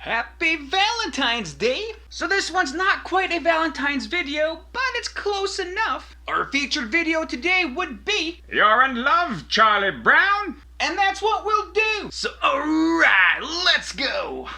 Happy Valentine's Day! So this one's not quite a Valentine's video, but it's close enough. Our featured video today would be You're in love, Charlie Brown? and that's what we'll do. So alright, let's go.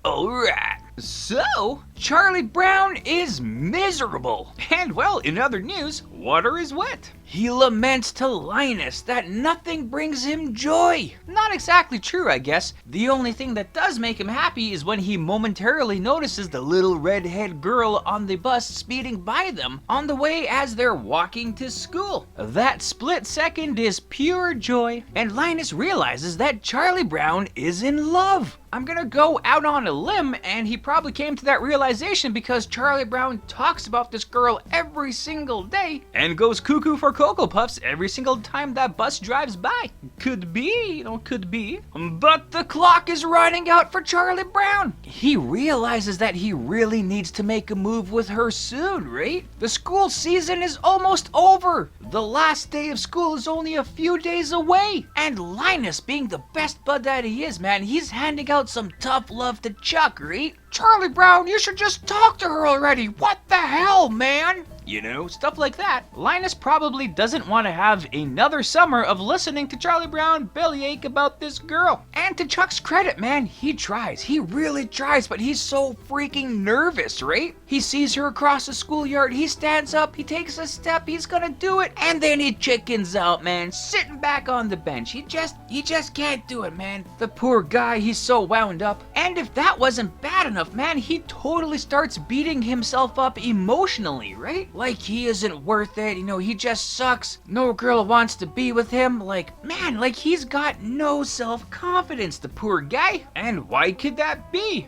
Alright, so Charlie Brown is miserable. And well, in other news, water is wet. He laments to Linus that nothing brings him joy. Not exactly true, I guess. The only thing that does make him happy is when he momentarily notices the little redhead girl on the bus speeding by them on the way as they're walking to school. That split second is pure joy, and Linus realizes that Charlie Brown is in love. I'm gonna go out on a limb, and he probably came to that realization because Charlie Brown talks about this girl every single day and goes cuckoo for Cocoa Puffs every single time that bus drives by. Could be, could be. But the clock is running out for Charlie Brown. He realizes that he really needs to make a move with her soon, right? The school season is almost over. The last day of school is only a few days away. And Linus, being the best bud that he is, man, he's handing out some tough love to Chuck, right? Charlie Brown, you should just talk to her already. What the hell, man? You know, stuff like that. Linus probably doesn't want to have another summer of listening to Charlie Brown bellyache about this girl. And to Chuck's credit, man, he tries. He really tries, but he's so freaking nervous, right? He sees her across the schoolyard, he stands up, he takes a step, he's gonna do it, and then he chickens out, man, sitting back on the bench. He just can't do it, man. The poor guy, he's so wound up. And if that wasn't bad enough, man, he totally starts beating himself up emotionally, right? Like he isn't worth it, you know, he just sucks. No girl wants to be with him. Like, man, like he's got no self-confidence, the poor guy. And why could that be?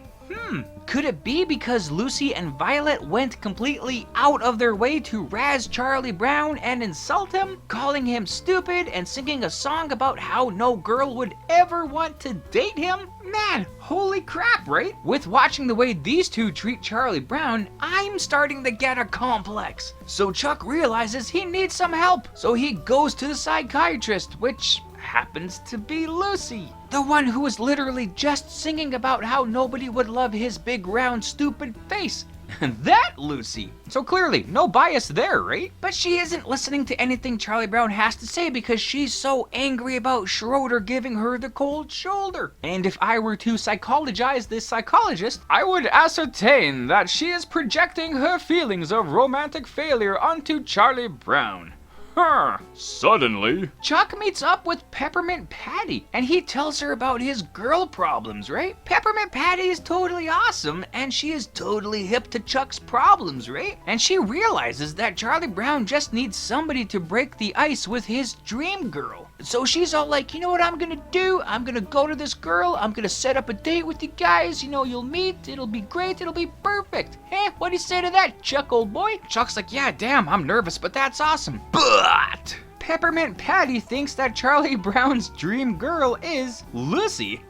Could it be because Lucy and Violet went completely out of their way to razz Charlie Brown and insult him, calling him stupid and singing a song about how no girl would ever want to date him? Man, holy crap, right? With watching the way these two treat Charlie Brown, I'm starting to get a complex. So Chuck realizes he needs some help, so he goes to the psychiatrist, which happens to be Lucy. The one who was literally just singing about how nobody would love his big round stupid face. That Lucy. So clearly, no bias there, right? But she isn't listening to anything Charlie Brown has to say because she's so angry about Schroeder giving her the cold shoulder. And if I were to psychologize this psychologist, I would ascertain that she is projecting her feelings of romantic failure onto Charlie Brown. Suddenly, Chuck meets up with Peppermint Patty, and he tells her about his girl problems, right? Peppermint Patty is totally awesome, and she is totally hip to Chuck's problems, right? And she realizes that Charlie Brown just needs somebody to break the ice with his dream girl. So she's all like, you know what I'm gonna do? I'm gonna go to this girl, I'm gonna set up a date with you guys, you know, you'll meet, it'll be great, it'll be perfect. Hey, what do you say to that, Chuck, old boy? Chuck's like, yeah, damn, I'm nervous, but that's awesome. But Peppermint Patty thinks that Charlie Brown's dream girl is Lucy.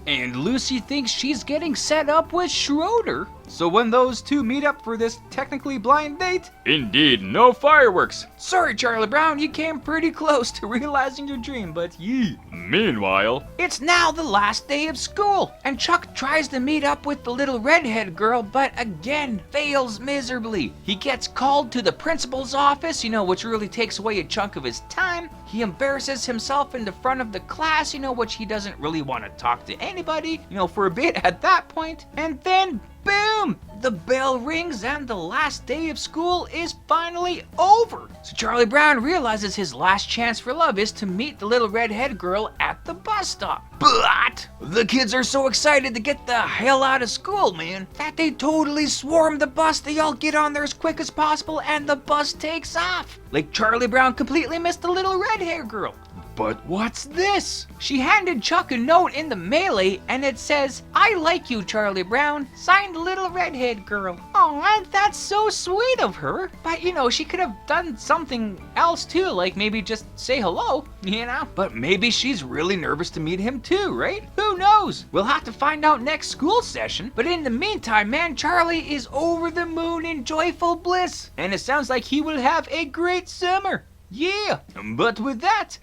And Lucy thinks she's getting set up with Schroeder. So when those two meet up for this technically blind date, indeed, no fireworks. Sorry, Charlie Brown, you came pretty close to realizing your dream, but Meanwhile, it's now the last day of school, and Chuck tries to meet up with the little redhead girl, but again, fails miserably. He gets called to the principal's office, you know, which really takes away a chunk of his time. He embarrasses himself in the front of the class, you know, which he doesn't really want to talk to anybody, you know, for a bit at that point, and then boom! The bell rings and the last day of school is finally over. So Charlie Brown realizes his last chance for love is to meet the little redhead girl at the bus stop. But the kids are so excited to get the hell out of school, man, that they totally swarm the bus. They all get on there as quick as possible and the bus takes off. Like Charlie Brown completely missed the little redhead girl. But what's this? She handed Chuck a note in the melee and it says, I like you, Charlie Brown, signed little redhead girl. Oh, that's so sweet of her. But you know, she could have done something else too, like maybe just say hello, you know? But maybe she's really nervous to meet him too, right? Who knows? We'll have to find out next school session. But in the meantime, man, Charlie is over the moon in joyful bliss. And it sounds like he will have a great summer. Yeah, but with that,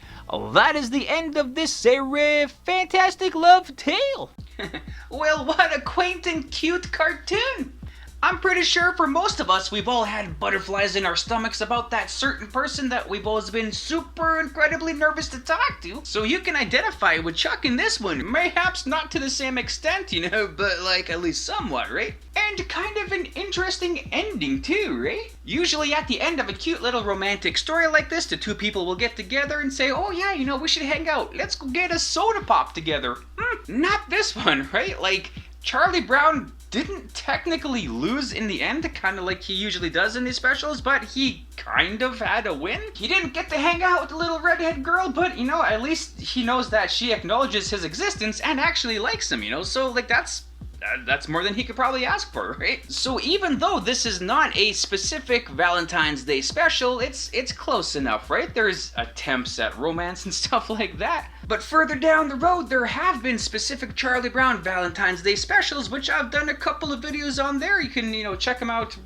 that is the end of this fantastic love tale. Well, what a quaint and cute cartoon! I'm pretty sure for most of us, we've all had butterflies in our stomachs about that certain person that we've always been super incredibly nervous to talk to. So you can identify with Chuck in this one. Mayhaps not to the same extent, but like at least somewhat, right? And kind of an interesting ending too, right? Usually at the end of a cute little romantic story like this, the two people will get together and say, oh yeah, we should hang out. Let's go get a soda pop together. Not this one, right? Like, Charlie Brown didn't technically lose in the end, kind of like he usually does in these specials, but he kind of had a win. He didn't get to hang out with the little redhead girl, but, at least he knows that she acknowledges his existence and actually likes him, so, like, that's more than he could probably ask for, right? So even though this is not a specific Valentine's Day special, it's close enough, right? There's attempts at romance and stuff like that. But further down the road, there have been specific Charlie Brown Valentine's Day specials, which I've done a couple of videos on there. You can, check them out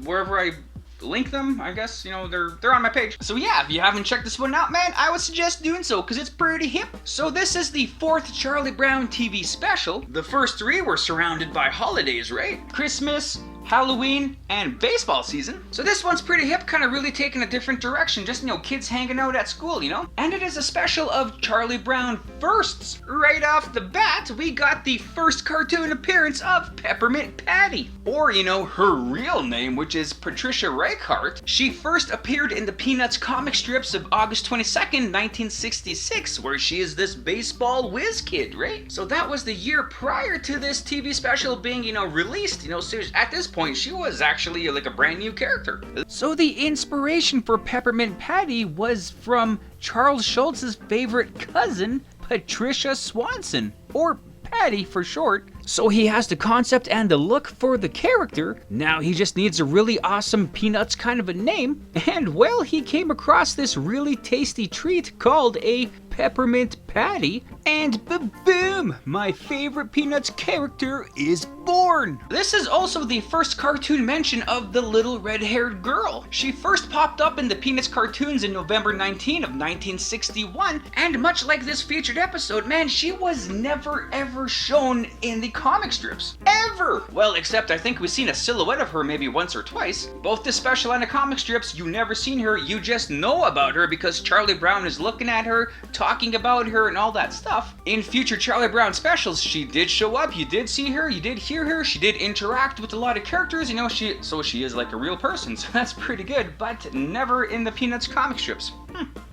wherever I link them, I guess, they're on my page. So yeah, if you haven't checked this one out, man, I would suggest doing so, because it's pretty hip. So this is the 4th Charlie Brown TV special. The first 3 were surrounded by holidays, right? Christmas, Halloween, and baseball season. So this one's pretty hip, kind of really taking a different direction, just, kids hanging out at school, And it is a special of Charlie Brown firsts. Right off the bat, we got the first cartoon appearance of Peppermint Patty, or, her real name, which is Patricia Reichart. She first appeared in the Peanuts comic strips of August 22nd, 1966, where she is this baseball whiz kid, right? So that was the year prior to this TV special being, released, so at this point, she was actually like a brand new character. So the inspiration for Peppermint Patty was from Charles Schulz's favorite cousin, Patricia Swanson, or Patty for short. So he has the concept and the look for the character. Now he just needs a really awesome Peanuts kind of a name. And well, he came across this really tasty treat called a Peppermint Patty, and boom, my favorite Peanuts character is born. This is also the first cartoon mention of the little red-haired girl. She first popped up in the Peanuts cartoons in November 19 of 1961, and much like this featured episode, man, she was never ever shown in the comic strips. Ever! Well, except I think we've seen a silhouette of her maybe once or twice. Both the special and the comic strips, you never seen her, you just know about her because Charlie Brown is looking at her, talking about her, and all that stuff. In future Charlie Brown specials, she did show up, you did see her, you did hear her, she did interact with a lot of characters, so she is like a real person, so that's pretty good, but never in the Peanuts comic strips.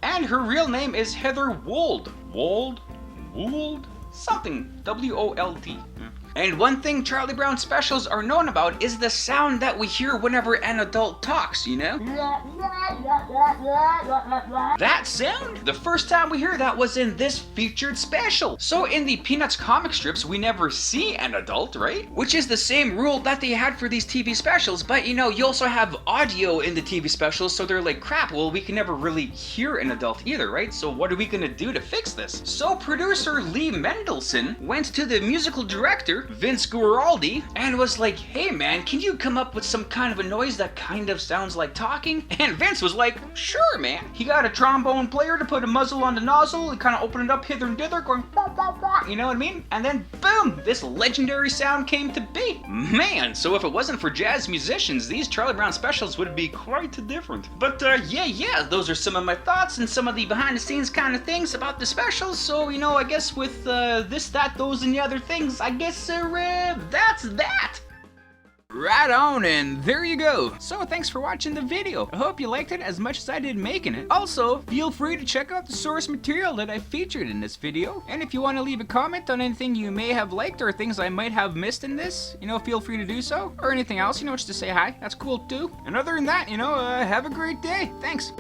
And her real name is Heather Wold. Wold? Something. W-O-L-D. And one thing Charlie Brown specials are known about is the sound that we hear whenever an adult talks, That sound? The first time we hear that was in this featured special. So in the Peanuts comic strips, we never see an adult, right? Which is the same rule that they had for these TV specials, but you also have audio in the TV specials, so they're like, crap, well, we can never really hear an adult either, right? So what are we gonna do to fix this? So producer Lee Mendelson went to the musical director, Vince Guaraldi, and was like, hey man, can you come up with some kind of a noise that kind of sounds like talking? And Vince was like, sure man. He got a trombone player to put a muzzle on the nozzle and kind of open it up hither and dither, going bah, bah, bah, you know what I mean? And then boom, this legendary sound came to be. Man, so if it wasn't for jazz musicians, these Charlie Brown specials would be quite different. But yeah, those are some of my thoughts and some of the behind the scenes kind of things about the specials. So, I guess with this, that, those, and the other things, I guess that's that. Right on, and there you go. So thanks for watching the video. I hope you liked it as much as I did making it. Also, feel free to check out the source material that I featured in this video. And if you want to leave a comment on anything you may have liked or things I might have missed in this, feel free to do so. Or anything else, just to say hi. That's cool too. And other than that, have a great day. Thanks.